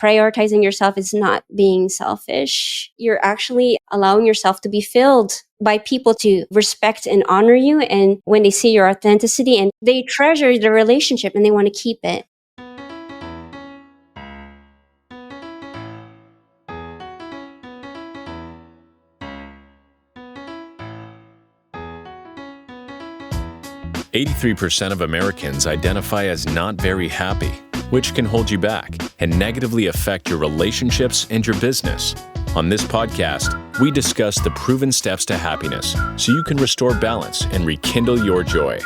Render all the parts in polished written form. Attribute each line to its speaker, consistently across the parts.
Speaker 1: prioritizing yourself is not being selfish. You're actually allowing yourself to be filled by people to respect and honor you. And when they see your authenticity and they treasure the relationship and they want to keep it.
Speaker 2: "83% of Americans identify as not very happy, which can hold you back and negatively affect your relationships and your business. On this podcast, we discuss the proven steps to happiness so you can restore balance and rekindle your joy.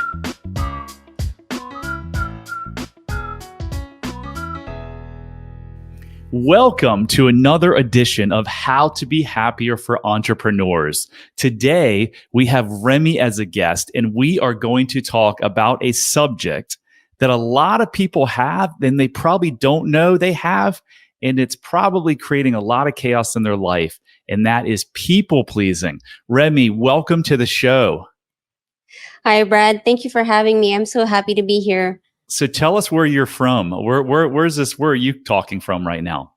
Speaker 3: Welcome to another edition of How to Be Happier for Entrepreneurs. Today, we have Remy as a guest, and we are going to talk about a subject that a lot of people have, and they probably don't know they have, and it's probably creating a lot of chaos in their life, and that is people pleasing. Remy, welcome to the show.
Speaker 1: Hi, Brad. Thank you for having me. I'm so happy to be here.
Speaker 3: So tell us where you're from. Where's this? Where are you talking from right now?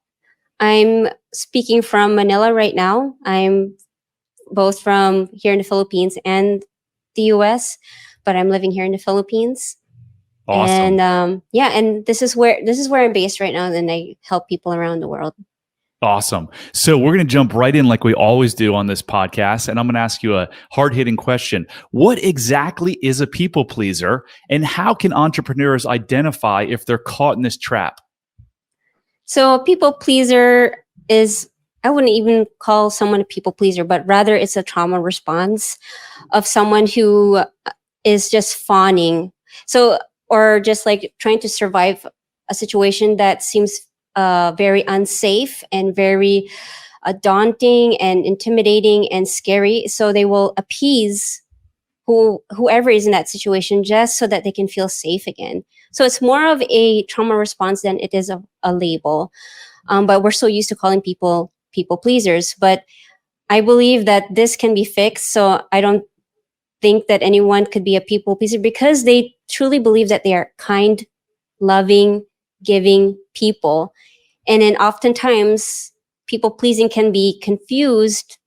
Speaker 1: I'm speaking from Manila right now. I'm both from here in the Philippines and the US, but I'm living here in the Philippines.
Speaker 3: Awesome.
Speaker 1: And and this is where I'm based right now, and I help people around the world.
Speaker 3: Awesome. So we're going to jump right in like we always do on this podcast. And I'm going to ask you a hard-hitting question. What exactly is a people pleaser, and how can entrepreneurs identify if they're caught in this trap?
Speaker 1: So a people pleaser is, I wouldn't even call someone a people pleaser, but rather it's a trauma response of someone who is just fawning. So, or just like trying to survive a situation that seems very unsafe and very daunting and intimidating and scary. So they will appease whoever is in that situation just so that they can feel safe again. So it's more of a trauma response than it is a label. But we're so used to calling people pleasers. But I believe that this can be fixed. So I don't think that anyone could be a people pleaser because they truly believe that they are kind, loving, giving people. And then oftentimes people pleasing can be confused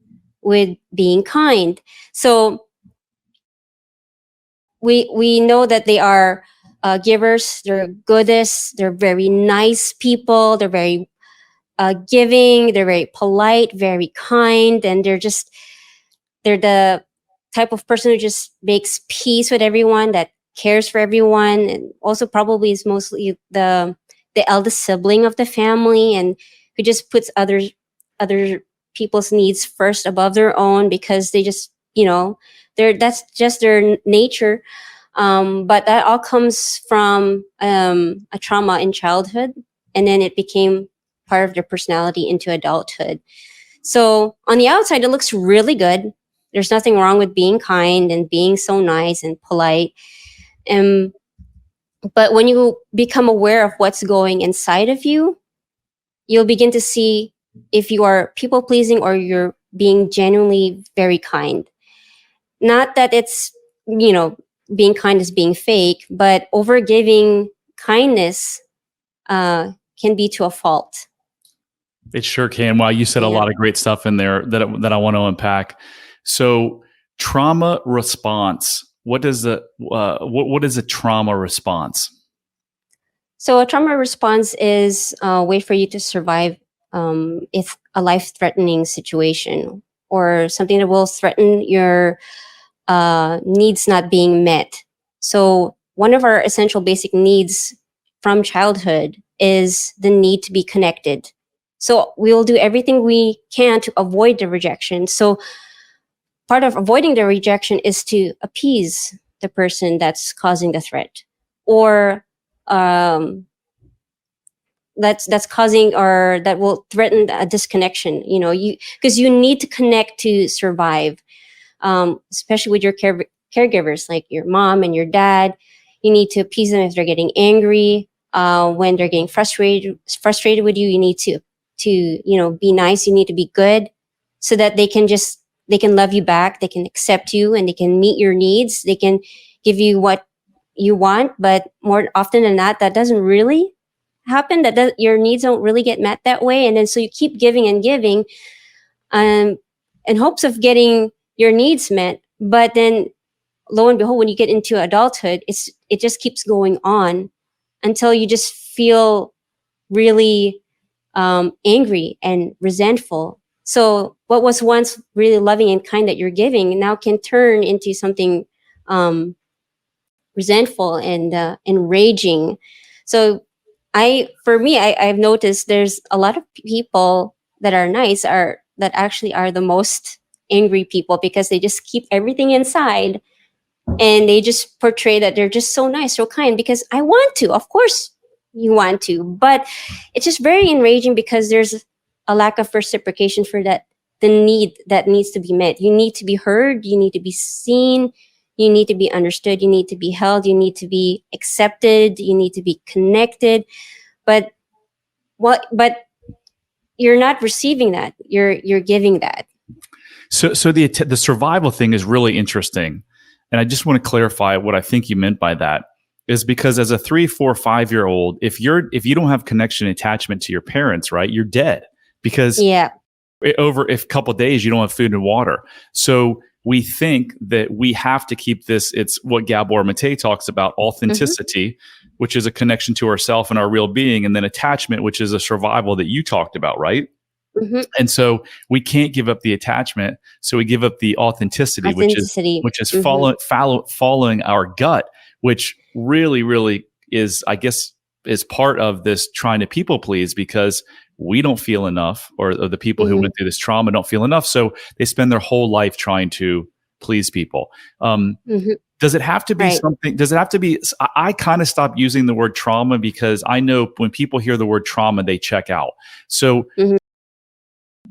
Speaker 1: with being kind. So we know that they are givers, they're goodists, they're very nice people, they're very giving, they're very polite, very kind, and they're the type of person who just makes peace with everyone, that cares for everyone, and also probably is mostly the eldest sibling of the family, and who just puts other people's needs first above their own because they just, that's just their nature. But that all comes from a trauma in childhood, and then it became part of their personality into adulthood. So on the outside, it looks really good. There's nothing wrong with being kind and being so nice and polite. But when you become aware of what's going inside of you, you'll begin to see if you are people pleasing or you're being genuinely very kind. Not that it's, being kind is being fake, but overgiving kindness can be to a fault.
Speaker 3: It sure can. Wow, you said a lot of great stuff in there that I want to unpack. So trauma response. What is a trauma response?
Speaker 1: So a trauma response is a way for you to survive if a life-threatening situation or something that will threaten your needs not being met. So one of our essential basic needs from childhood is the need to be connected. So we will do everything we can to avoid the rejection. So part of avoiding the rejection is to appease the person that's causing the threat, or that's causing, or that will threaten a disconnection. Because you need to connect to survive, especially with your caregivers, like your mom and your dad. You need to appease them if they're getting angry. When they're getting frustrated with you, you need to be nice. You need to be good, so that they can love you back. They can accept you, and they can meet your needs. They can give you what you want, but more often than not, that doesn't really happen that your needs don't really get met that way, and then so you keep giving and giving, um, in hopes of getting your needs met. But then, lo and behold, when you get into adulthood, it just keeps going on until you just feel really angry and resentful. So what was once really loving and kind that you're giving now can turn into something resentful and enraging. So for me, I've noticed there's a lot of people that are nice that actually are the most angry people, because they just keep everything inside and they just portray that they're just so nice, so kind, because I want to. Of course you want to, but it's just very enraging because there's a lack of reciprocation for the need that needs to be met. You need to be heard, you need to be seen, you need to be understood, you need to be held, you need to be accepted, you need to be connected. But you're not receiving that. You're giving that.
Speaker 3: So the survival thing is really interesting. And I just want to clarify what I think you meant by that is because as a 3, 4, 5-year-old, if you don't have connection attachment to your parents, right, you're dead, because over a couple of days you don't have food and water. So we think that we have to keep this. It's what Gabor Mate talks about, authenticity, which is a connection to ourself and our real being, and then attachment, which is a survival that you talked about, right? Mm-hmm. And so we can't give up the attachment. So we give up the authenticity. which is following our gut, which really is, I guess, is part of this trying to people please, because we don't feel enough, or the people who went through this trauma don't feel enough. So they spend their whole life trying to please people. Does it have to be something? Does it have to be? I kind of stopped using the word trauma because I know when people hear the word trauma, they check out. So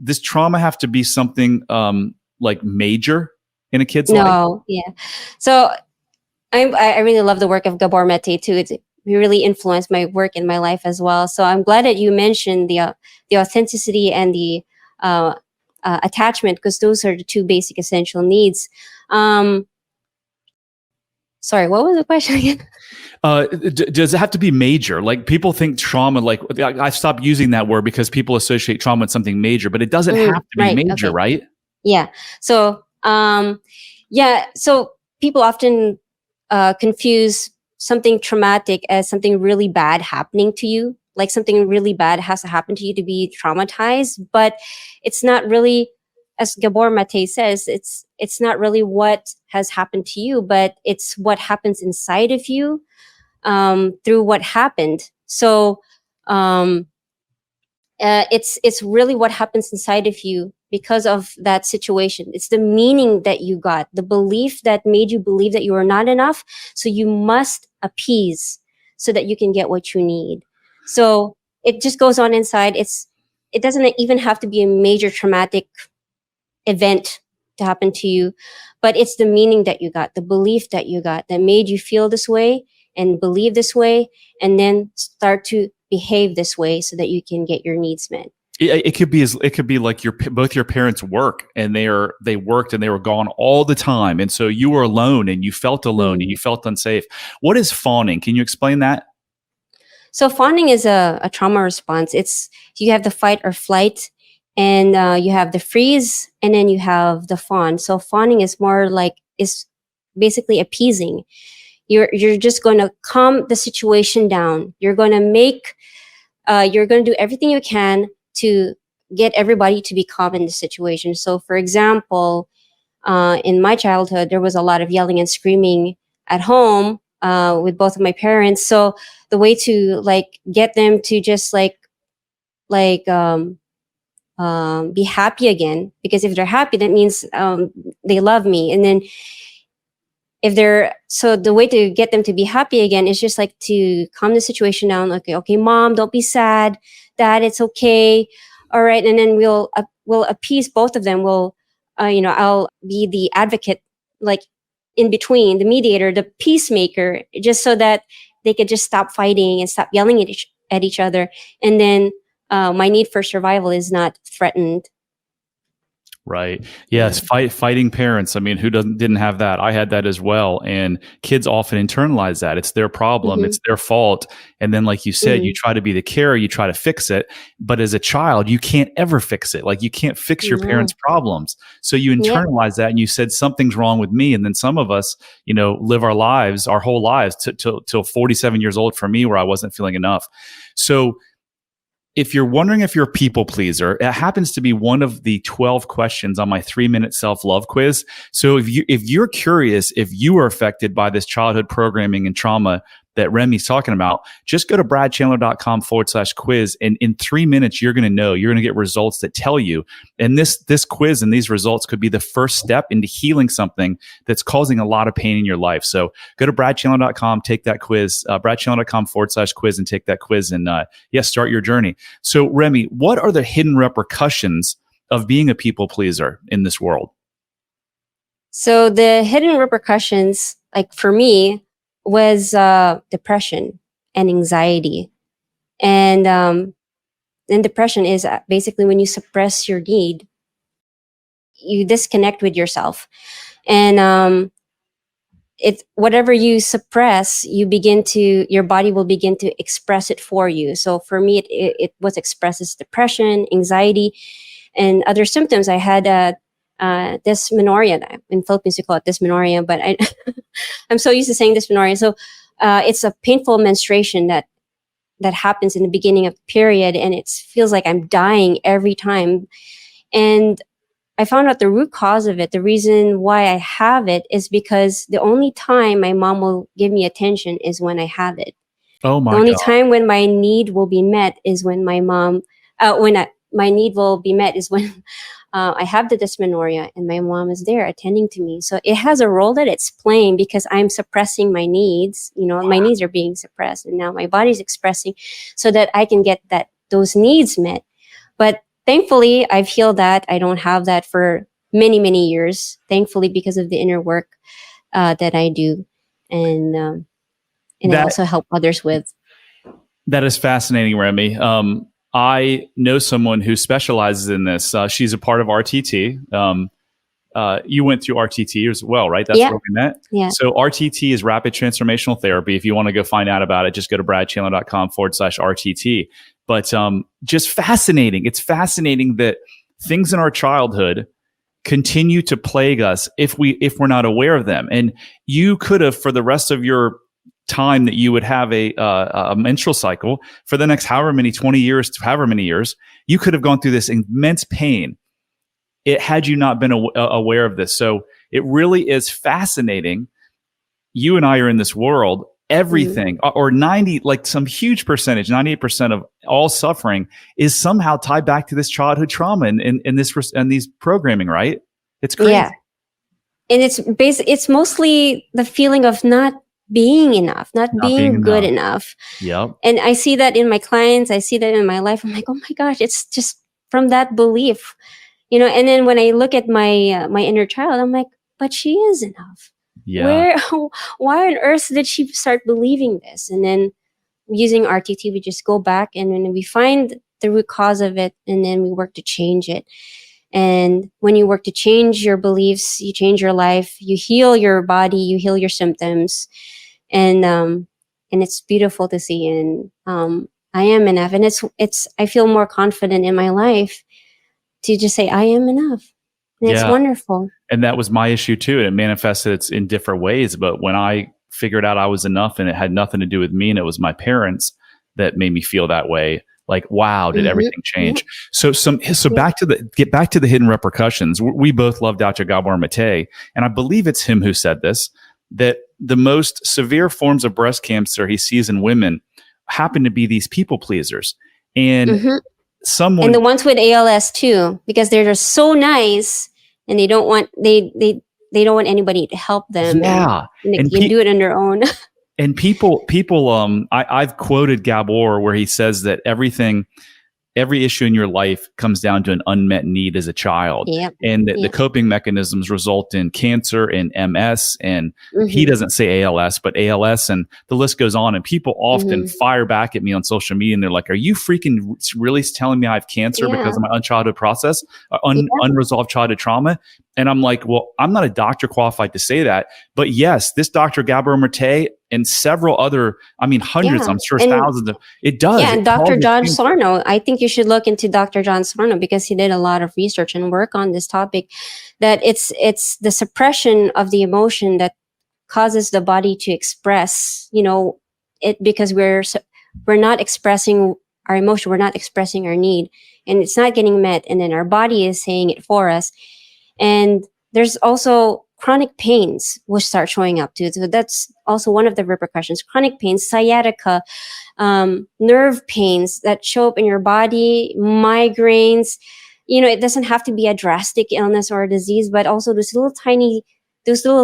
Speaker 3: does trauma have to be something like major in a kid's life?
Speaker 1: No, yeah. So I really love the work of Gabor Mate too. It really influenced my work in my life as well. So I'm glad that you mentioned the authenticity and the attachment, because those are the two basic essential needs. Sorry, what was the question again?
Speaker 3: Does it have to be major? Like, people think trauma, like I stopped using that word because people associate trauma with something major, but it doesn't have to be major, right?
Speaker 1: Yeah. So, so people often confuse something traumatic as something really bad happening to you. Like something really bad has to happen to you to be traumatized, but it's not really, as Gabor Mate says, it's not really what has happened to you, but it's what happens inside of you through what happened. So it's really what happens inside of you because of that situation. It's the meaning that you got, the belief that made you believe that you are not enough. So you must appease so that you can get what you need. So it just goes on inside. It doesn't even have to be a major traumatic event to happen to you, but it's the meaning that you got, the belief that you got that made you feel this way and believe this way, and then start to behave this way so that you can get your needs met.
Speaker 3: It could be like both your parents work, and they worked and they were gone all the time, and so you were alone and you felt alone and you felt unsafe. What is fawning? Can you explain that?
Speaker 1: So fawning is a trauma response. You have the fight or flight, and you have the freeze, and then you have the fawn. So fawning is basically appeasing. You're just going to calm the situation down. You're going to do everything you can to get everybody to be calm in the situation. So, for example, in my childhood, there was a lot of yelling and screaming at home with both of my parents. So the way to get them to just be happy again, because if they're happy, that means they love me. And then so the way to get them to be happy again is just to calm the situation down. Okay, mom, don't be sad. Dad, it's okay. All right. And then we'll appease both of them. I'll be the advocate, in between, the mediator, the peacemaker, just so that they could just stop fighting and stop yelling at each other. And then my need for survival is not threatened.
Speaker 3: Right. Yes. Fighting parents. I mean, who didn't have that? I had that as well. And kids often internalize that. It's their problem.
Speaker 1: Mm-hmm.
Speaker 3: It's their fault. And then, like you said, you
Speaker 1: Mm-hmm.
Speaker 3: try to be the carer, you try to fix it. But as a child, you can't ever fix it. Like you can't fix your
Speaker 1: No.
Speaker 3: parents' problems. So you
Speaker 1: Yep.
Speaker 3: internalize that and you said something's wrong with me. And then some of us, live our lives, our whole lives till 47 years old for me, where I wasn't feeling enough. So if you're wondering if you're a people pleaser, it happens to be one of the 12 questions on my 3-minute self-love quiz. So if you're curious if you were affected by this childhood programming and trauma that Remy's talking about, just go to bradchandler.com/quiz. And in 3 minutes, you're going to get results that tell you. And this quiz and these results could be the first step into healing something that's causing a lot of pain in your life. So go to bradchandler.com, take that quiz, bradchandler.com/quiz, and take that quiz, and start your journey. So Remy, what are the hidden repercussions of being a people pleaser in this world?
Speaker 1: So the hidden repercussions, like for me, was depression and anxiety. And depression is basically when you suppress your need, you disconnect with yourself. And it's whatever you suppress, your body will begin to express it for you. So for me, it was expressed as depression, anxiety, and other symptoms. I had dysmenorrhea. In Philippines, we call it dysmenorrhea, but I'm so used to saying dysmenorrhea. So it's a painful menstruation that happens in the beginning of the period, and it feels like I'm dying every time. And I found out the root cause of it. The reason why I have it is because the only time my mom will give me attention is when I have it.
Speaker 3: Oh my
Speaker 1: The only
Speaker 3: God.
Speaker 1: time when my need will be met is when my mom, my need will be met is when I have the dysmenorrhea and my mom is there attending to me. So it has a role that it's playing because I'm suppressing my needs. My needs are being suppressed, and now my body's expressing so that I can get those needs met. But thankfully, I've healed that. I don't have that for many, many years, thankfully, because of the inner work that I do. And I also help others with.
Speaker 3: That is fascinating, Remy. I know someone who specializes in this. She's a part of RTT. You went through RTT as well, right? That's where we met.
Speaker 1: Yeah.
Speaker 3: So RTT is rapid transformational therapy. If you want to go find out about it, just go to bradchandler.com/RTT. But just fascinating. It's fascinating that things in our childhood continue to plague us if we're not aware of them. And you could have, for the rest of your time that you would have a menstrual cycle for the next however many years, you could have gone through this immense pain. Had you not been aware of this. So it really is fascinating. You and I are in this world. Everything, or 90, like some huge percentage, 98% of all suffering is somehow tied back to this childhood trauma and these programming, right? It's crazy.
Speaker 1: Yeah. And it's mostly the feeling of not being enough, not being good enough.
Speaker 3: Yep.
Speaker 1: And I see that in my clients. I see that in my life. I'm like, oh my gosh, it's just from that belief, and then when I look at my my inner child, I'm like, but she is enough.
Speaker 3: Yeah.
Speaker 1: Why on earth did she start believing this? And then using RTT, we just go back and then we find the root cause of it, and then we work to change it. And when you work to change your beliefs, you change your life, you heal your body, you heal your symptoms, and it's beautiful to see. And I am enough, and it's I feel more confident in my life to just say I am enough. And it's wonderful.
Speaker 3: And that was my issue too. And it manifested in different ways. But when I figured out I was enough and it had nothing to do with me and it was my parents that made me feel that way, like, wow, did everything change? So get back to the hidden repercussions. We both love Dr. Gabor Mate. And I believe it's him who said this, that the most severe forms of breast cancer he sees in women happen to be these people pleasers. And
Speaker 1: and the ones with ALS too, because they're just so nice and they don't want don't want anybody to help them.
Speaker 3: Yeah,
Speaker 1: and they can do it on their own.
Speaker 3: And people, I've quoted Gabor where he says that everything every issue in your life comes down to an unmet need as a child.
Speaker 1: Yep.
Speaker 3: And the
Speaker 1: Yep.
Speaker 3: coping mechanisms result in cancer and MS. And he
Speaker 1: Mhm.
Speaker 3: doesn't say ALS, but ALS. And the list goes on. And people often fire back at me on social media and they're like, are you freaking really telling me I have cancer because
Speaker 1: Yeah.
Speaker 3: of my unchildhood process,
Speaker 1: Yeah.
Speaker 3: unresolved childhood trauma? And I'm like, well, I'm not a doctor qualified to say that. But yes, this Dr. Gabor Mate and several other, I mean, hundreds,
Speaker 1: Yeah.
Speaker 3: I'm sure
Speaker 1: And
Speaker 3: thousands of, it does.
Speaker 1: yeah, and
Speaker 3: It
Speaker 1: Dr.
Speaker 3: causes
Speaker 1: John
Speaker 3: cancer.
Speaker 1: Sorno, I think you should look into Dr. John Sorno because he did a lot of research and work on this topic, that it's the suppression of the emotion that causes the body to express, it, because we're not expressing our emotion, we're not expressing our need, and it's not getting met, and then our body is saying it for us. And there's also chronic pains will start showing up too. So that's also one of the repercussions. Chronic pains, sciatica, nerve pains that show up in your body, migraines. It doesn't have to be a drastic illness or a disease, but also those little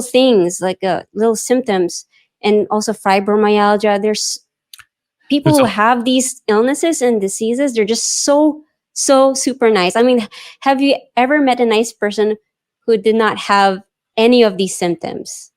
Speaker 1: things like little symptoms, and also fibromyalgia. There's people
Speaker 3: There's
Speaker 1: who
Speaker 3: a
Speaker 1: have these illnesses and diseases. They're just so super nice. I mean, have you ever met a nice person who did not have any of these symptoms?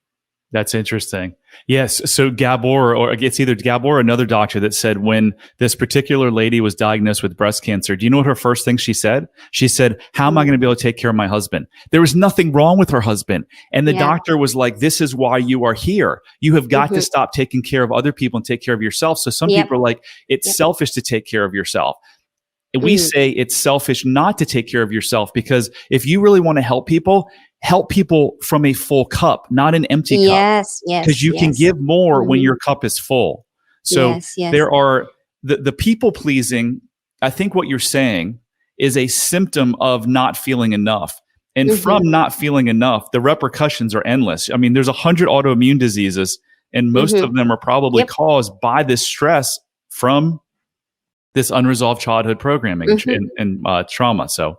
Speaker 3: That's interesting. Yes. So Gabor, or it's either Gabor or another doctor that said when this particular lady was diagnosed with breast cancer, do you know what her first thing she said? She said, how am I going to be able to take care of my husband? There was nothing wrong with her husband. And the
Speaker 1: Yeah.
Speaker 3: doctor was like, this is why you are here. You have got to stop taking care of other people and take care of yourself. So some
Speaker 1: Yep.
Speaker 3: people are like, it's
Speaker 1: Yep.
Speaker 3: selfish to take care of yourself. We say it's selfish not to take care of yourself, because if you really want to help people from a full cup, not an empty cup.
Speaker 1: Yes, yes.
Speaker 3: Because you can give more when
Speaker 1: Mhm.
Speaker 3: your cup is full. So
Speaker 1: Yes.
Speaker 3: there are the people pleasing. I think what you're saying is a symptom of not feeling enough. And from not feeling enough, the repercussions are endless. I mean, there's 100 autoimmune diseases, and most of them are probably caused by this stress from this unresolved childhood programming and trauma. So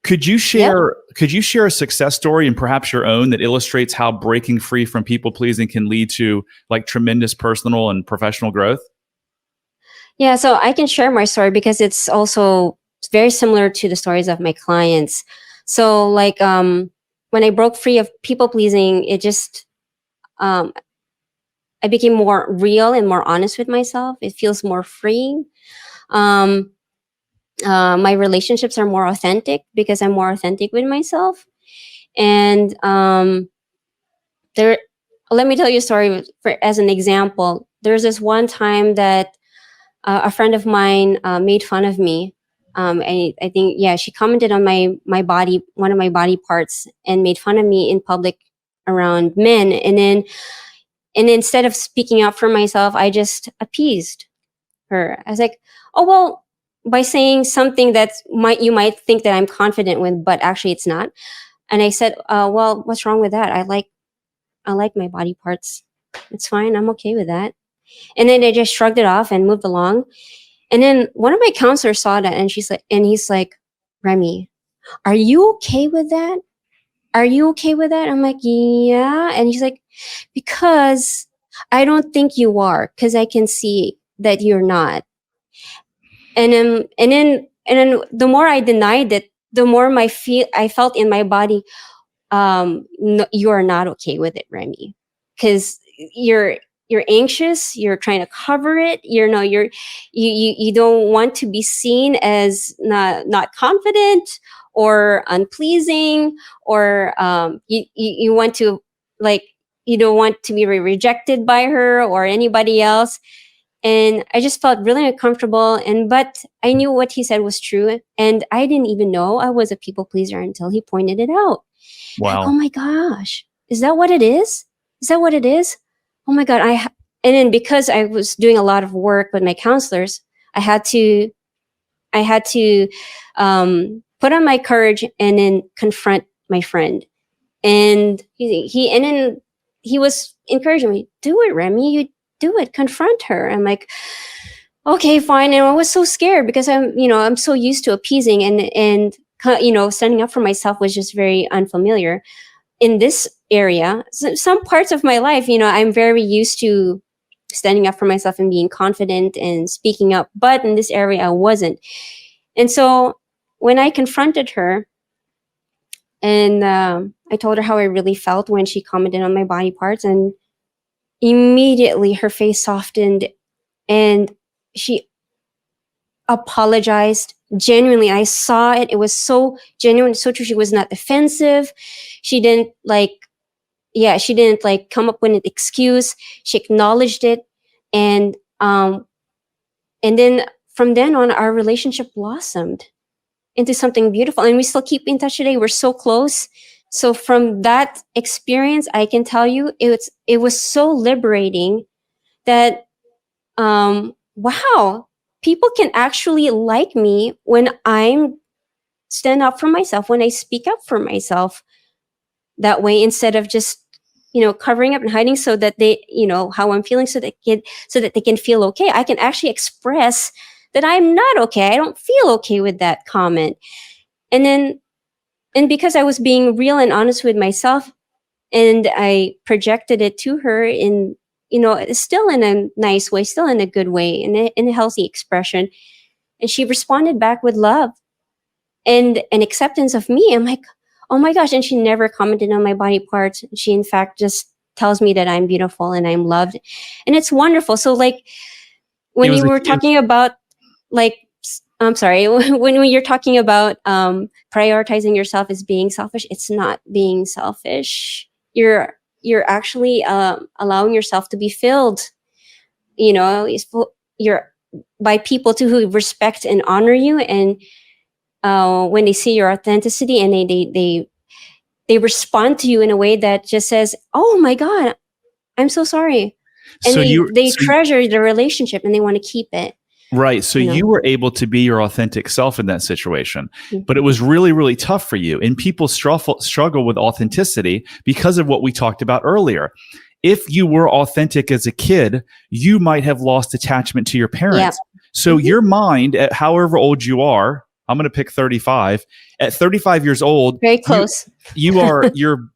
Speaker 3: could you share a success story, and perhaps your own, that illustrates how breaking free from people pleasing can lead to like tremendous personal and professional growth?
Speaker 1: Yeah, so I can share my story because it's also very similar to the stories of my clients. So like when I broke free of people pleasing, it just I became more real and more honest with myself. It feels more freeing. My relationships are more authentic because I'm more authentic with myself. And let me tell you a story as an example. There's this one time that a friend of mine made fun of me. I think, she commented on my body, one of my body parts, and made fun of me in public around men. And instead of speaking up for myself, I just appeased her. I was like, oh, well, by saying something that you might think that I'm confident with, but actually it's not. And I said, well, what's wrong with that? I like my body parts. It's fine. I'm okay with that. And then I just shrugged it off and moved along. And then one of my counselors saw that, and he's like, Remy, are you okay with that? Are you okay with that? I'm like, yeah. And he's like, because I don't think you are, because I can see that you're not. And then the more I denied it, the more I felt in my body, no, you are not okay with it, Remy, because you're anxious, you're trying to cover it, you don't want to be seen as not confident or unpleasing, or you want to, like, you don't want to be rejected by her or anybody else. And I just felt really uncomfortable. But I knew what he said was true, and I didn't even know I was a people pleaser until he pointed it out. Like,
Speaker 3: Wow.
Speaker 1: oh my gosh, is that what it is? Is that what it is? Oh my God. And then because I was doing a lot of work with my counselors, I had to put on my courage and then confront my friend. And he was encouraging me, do it, Remy, you do it, confront her. I'm like, okay, fine. And I was so scared because I'm so used to appeasing, and standing up for myself was just very unfamiliar in this area. So some parts of my life, I'm very used to standing up for myself and being confident and speaking up. But in this area, I wasn't. And so when I confronted her and I told her how I really felt when she commented on my body parts, and immediately her face softened and she apologized genuinely. I saw it. It was so genuine, so true. She was not defensive. She didn't come up with an excuse. She acknowledged it. And then from then on, our relationship blossomed into something beautiful. And we still keep in touch today. We're so close. So from that experience, I can tell you it was so liberating that, wow, people can actually like me when I'm stand up for myself, when I speak up for myself that way, instead of just, covering up and hiding so that they, how I'm feeling, so that they can feel okay. I can actually express that I'm not okay. I don't feel okay with that comment. And because I was being real and honest with myself, and I projected it to her in, still in a nice way, still in a good way, in a healthy expression. And she responded back with love and an acceptance of me. I'm like, oh my gosh. And she never commented on my body parts. She, in fact, just tells me that I'm beautiful and I'm loved. And it's wonderful. So like when you were talking about, like, I'm sorry, when you're talking about prioritizing yourself as being selfish, it's not being selfish. You're actually allowing yourself to be filled, you're by people too who respect and honor you. And when they see your authenticity and they respond to you in a way that just says, oh my God, I'm so sorry. And they treasure the relationship and they want to keep it.
Speaker 3: Right. So you were able to be your authentic self in that situation, but it was really, really tough for you. And people struggle with authenticity because of what we talked about earlier. If you were authentic as a kid, you might have lost attachment to your parents. Yep. So your mind, at however old you are, I'm going to pick 35. At 35 years old,
Speaker 1: very close.
Speaker 3: You are your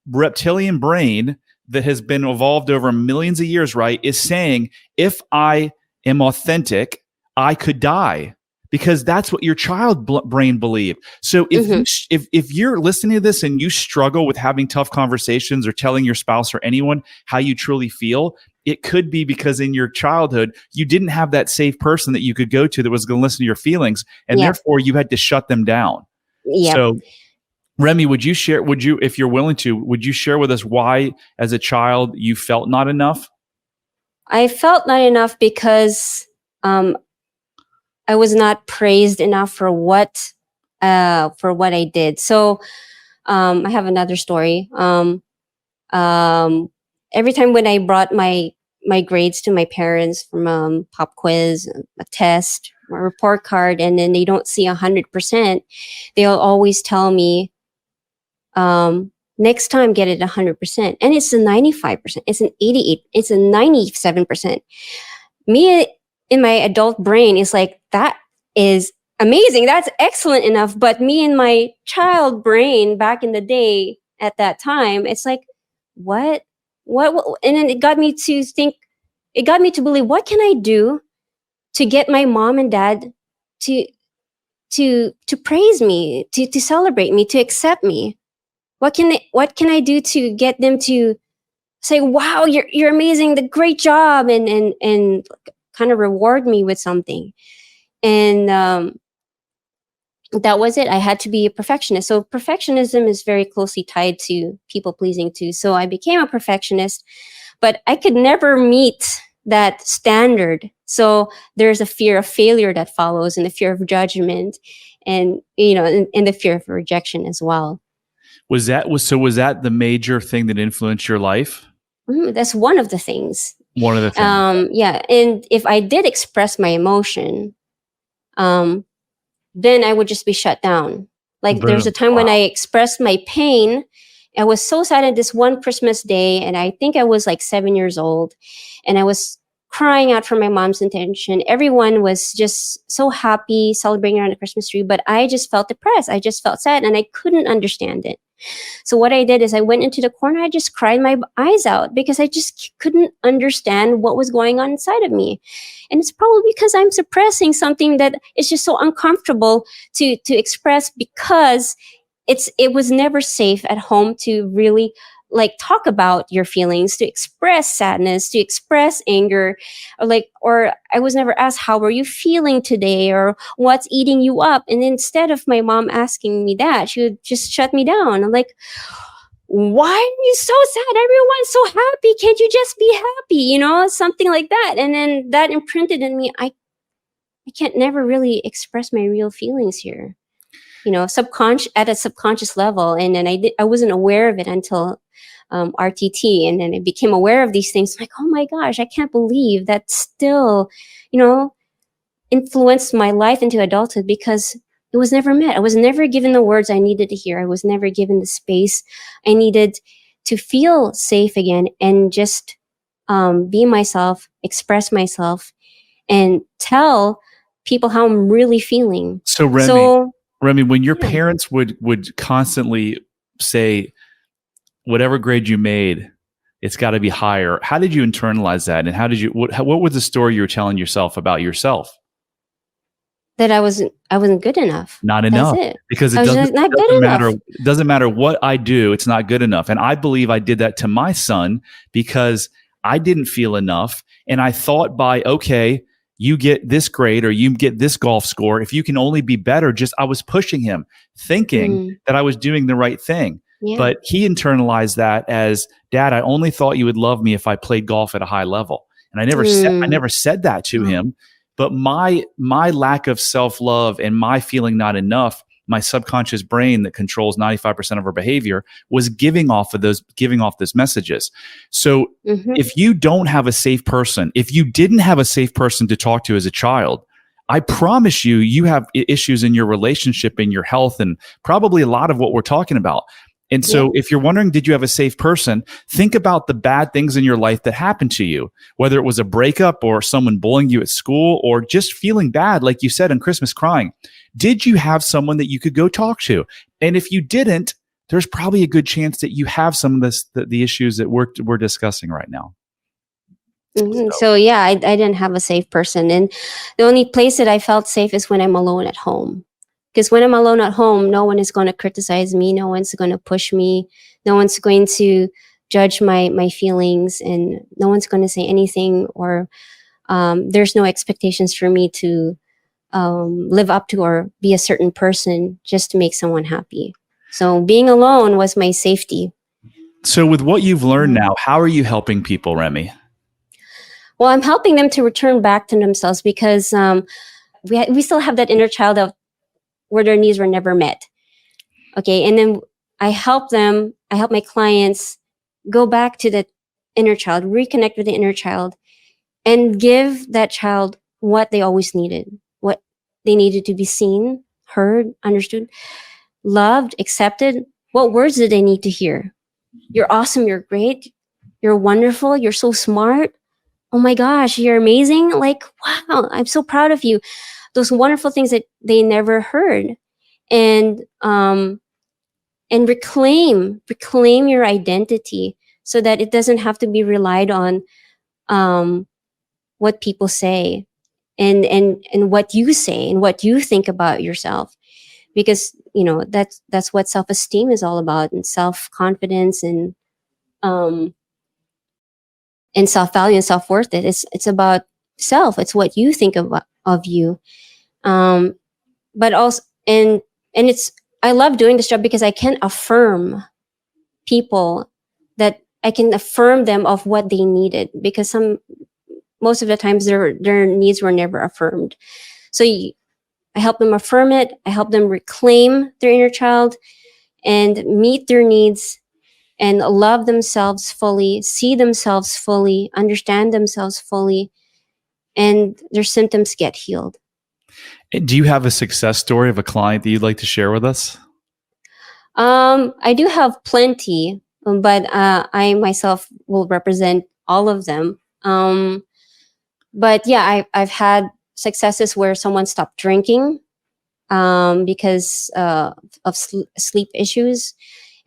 Speaker 3: reptilian brain that has been evolved over millions of years, right, is saying, if I am authentic, I could die, because that's what your child brain believed. So if you're listening to this and you struggle with having tough conversations or telling your spouse or anyone how you truly feel, it could be because in your childhood, you didn't have that safe person that you could go to that was going to listen to your feelings. And therefore you had to shut them down. Yep. So Remy, if you're willing to, would you share with us why as a child you felt not enough?
Speaker 1: I felt not enough because I was not praised enough for what I did. So I have another story. Every time when I brought my grades to my parents from pop quiz, a test, a report card, and then they don't see 100%, they'll always tell me, next time, get it 100%. And it's a 95%. It's an 88%. It's a 97%. Me in my adult brain is like, that is amazing. That's excellent enough. But me in my child brain back in the day at that time, it's like, what? And then it got me to believe, what can I do to get my mom and dad to praise me, to celebrate me, to accept me? What can I do to get them to say, wow, you're amazing, the great job, and kind of reward me with something? And that was it. I had to be a perfectionist. So perfectionism is very closely tied to people pleasing too. So I became a perfectionist, but I could never meet that standard. So there's a fear of failure that follows, and the fear of judgment, and and the fear of rejection as well.
Speaker 3: Was that the major thing that influenced your life?
Speaker 1: That's one of the things.
Speaker 3: One of the things.
Speaker 1: Yeah. And if I did express my emotion, then I would just be shut down. Like there's a time when I expressed my pain. I was so sad at this one Christmas day, and I think I was like 7 years old, and I was crying out for my mom's attention. Everyone was just so happy celebrating around the Christmas tree, but I just felt depressed. I just felt sad, and I couldn't understand it. So what I did is I went into the corner. I just cried my eyes out because I just couldn't understand what was going on inside of me. And it's probably because I'm suppressing something that is just so uncomfortable to express, because it was never safe at home to really like talk about your feelings, to express sadness, to express anger, or I was never asked, how are you feeling today, or what's eating you up? And instead of my mom asking me that, she would just shut me down. I'm like, why are you so sad? Everyone's so happy. Can't you just be happy? Something like that. And then that imprinted in me. I can't never really express my real feelings here, at a subconscious level. And then I wasn't aware of it until RTT. And then I became aware of these things, like, oh my gosh, I can't believe that still, influenced my life into adulthood, because it was never met. I was never given the words I needed to hear. I was never given the space I needed to feel safe again and just be myself, express myself, and tell people how I'm really feeling.
Speaker 3: So Remy, when your parents would constantly say, whatever grade you made, it's got to be higher. How did you internalize that? And what was the story you were telling yourself about yourself?
Speaker 1: That I wasn't good enough.
Speaker 3: Not enough.
Speaker 1: That's it.
Speaker 3: Because it doesn't matter what I do, it's not good enough. And I believe I did that to my son because I didn't feel enough. And I thought okay, you get this grade or you get this golf score, if you can only be better, I was pushing him, thinking that I was doing the right thing. Yeah. But he internalized that as, Dad, I only thought you would love me if I played golf at a high level. And I never said that to him. But my lack of self-love and my feeling not enough, my subconscious brain that controls 95% of our behavior, was giving off those messages. So if you don't have a safe person, if you didn't have a safe person to talk to as a child, I promise you have issues in your relationship, in your health, and probably a lot of what we're talking about. And so if you're wondering, did you have a safe person? Think about the bad things in your life that happened to you, whether it was a breakup or someone bullying you at school or just feeling bad, like you said on Christmas, crying. Did you have someone that you could go talk to? And if you didn't, there's probably a good chance that you have some of the issues that we're discussing right now.
Speaker 1: So I didn't have a safe person. And the only place that I felt safe is when I'm alone at home. Because when I'm alone at home, no one is going to criticize me. No one's going to push me. No one's going to judge my feelings, and no one's going to say anything, or there's no expectations for me to live up to or be a certain person just to make someone happy. So being alone was my safety.
Speaker 3: So with what you've learned now, how are you helping people, Remy?
Speaker 1: Well, I'm helping them to return back to themselves, because we still have that inner child of where their needs were never met. Okay. And then I help my clients go back to the inner child, reconnect with the inner child, and give that child what they always needed, what they needed to be seen, heard, understood, loved, accepted. What words did they need to hear? You're awesome. You're great. You're wonderful. You're so smart. Oh my gosh, you're amazing. Like, wow, I'm so proud of you. Those wonderful things that they never heard, and reclaim your identity, so that it doesn't have to be relied on what people say and what you say and what you think about yourself, because that's what self-esteem is all about, and self-confidence, and self-value and self-worth. It's about self. It's what you think of you. But also, and I love doing this job because I can affirm people, that I can affirm them of what they needed, because most of the times their needs were never affirmed. So I help them affirm it. I help them reclaim their inner child and meet their needs and love themselves fully, see themselves fully, understand themselves fully, and their symptoms get healed.
Speaker 3: Do you have a success story of a client that you'd like to share with us?
Speaker 1: I do have plenty, but I myself will represent all of them. But yeah, I've had successes where someone stopped drinking because of sleep issues,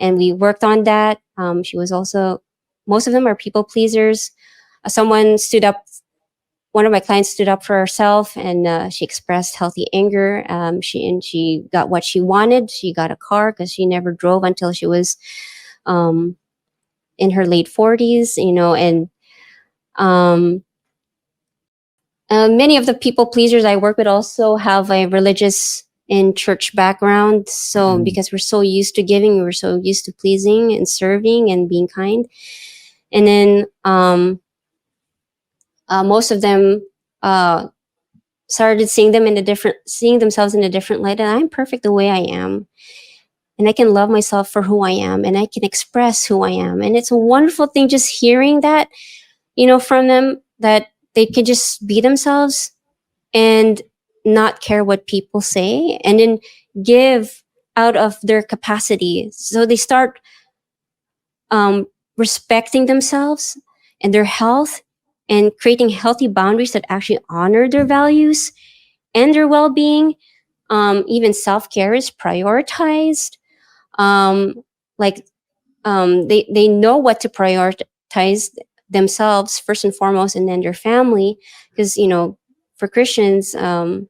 Speaker 1: and we worked on that. She was also, most of them are people pleasers. Someone stood up. One of my clients stood up for herself, and she expressed healthy anger. She got what she wanted. She got a car because she never drove until she was in her late 40s, and many of the people pleasers I work with also have a religious and church background. So because we're so used to giving, we're so used to pleasing and serving and being kind. And then most of them started seeing themselves in a different light. And I'm perfect the way I am. And I can love myself for who I am, and I can express who I am. And it's a wonderful thing just hearing that, from them, that they could just be themselves and not care what people say, and then give out of their capacity. So they start respecting themselves and their health, and creating healthy boundaries that actually honor their values and their well-being. Even self-care is prioritized. They know what to prioritize themselves first and foremost, and then their family. Because for Christians, from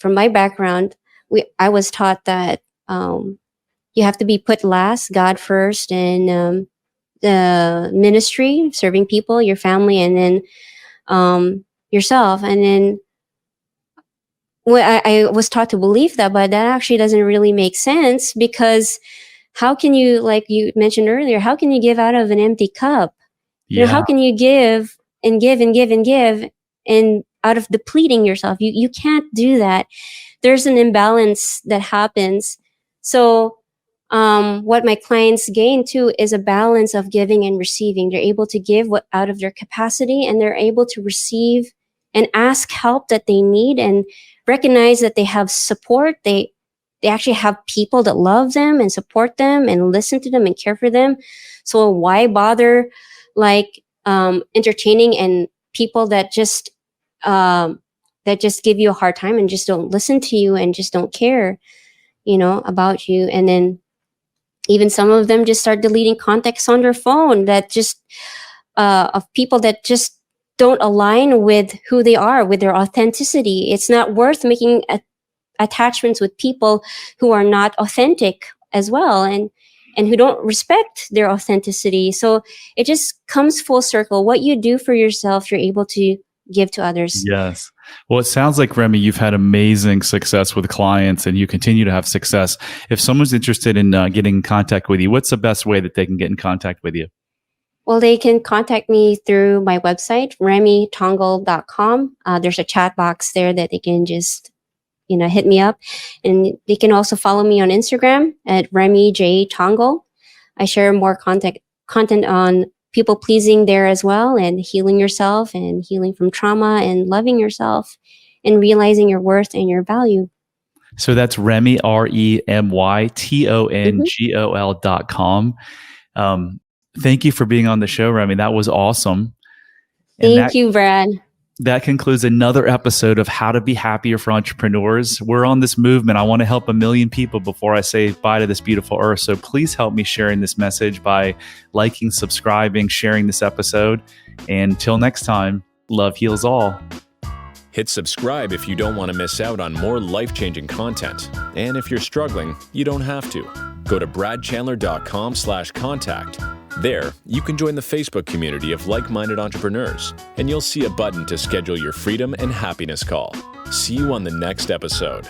Speaker 1: my background, I was taught that you have to be put last, God first, and the ministry, serving people, your family, and then yourself. And then I was taught to believe that, but that actually doesn't really make sense, because how can you, like you mentioned earlier, how can you give out of an empty cup?
Speaker 3: Yeah.
Speaker 1: How can you give and give and give and give and out of depleting yourself? You can't do that. There's an imbalance that happens. So what my clients gain too is a balance of giving and receiving. They're able to give out of their capacity, and they're able to receive and ask help that they need, and recognize that they have support. They actually have people that love them and support them and listen to them and care for them. So why bother entertaining and people that just give you a hard time and just don't listen to you and just don't care, about you. And then even some of them just start deleting contacts on their phone that just of people that just don't align with who they are, with their authenticity. It's not worth making attachments with people who are not authentic as well, and who don't respect their authenticity. So it just comes full circle. What you do for yourself, you're able to give to others.
Speaker 3: Yes. Well, it sounds like, Remy, you've had amazing success with clients, and you continue to have success. If someone's interested in getting in contact with you, what's the best way that they can get in contact with you?
Speaker 1: Well, they can contact me through my website, remytongol.com. There's a chat box there that they can just, hit me up. And they can also follow me on Instagram at Remy J. Tongol. I share more content on people pleasing there as well, and healing yourself and healing from trauma and loving yourself and realizing your worth and your value.
Speaker 3: So that's Remy, RemyTongol.com. Thank you for being on the show, Remy. That was awesome.
Speaker 1: Thank you, Brad.
Speaker 3: That concludes another episode of How to Be Happier for Entrepreneurs. We're on this movement. I want to help 1 million people before I say bye to this beautiful earth. So please help me sharing this message by liking, subscribing, sharing this episode. And until next time, love heals all.
Speaker 2: Hit subscribe if you don't want to miss out on more life-changing content. And if you're struggling, you don't have to. Go to bradchandler.com/contact. There, you can join the Facebook community of like-minded entrepreneurs, and you'll see a button to schedule your freedom and happiness call. See you on the next episode.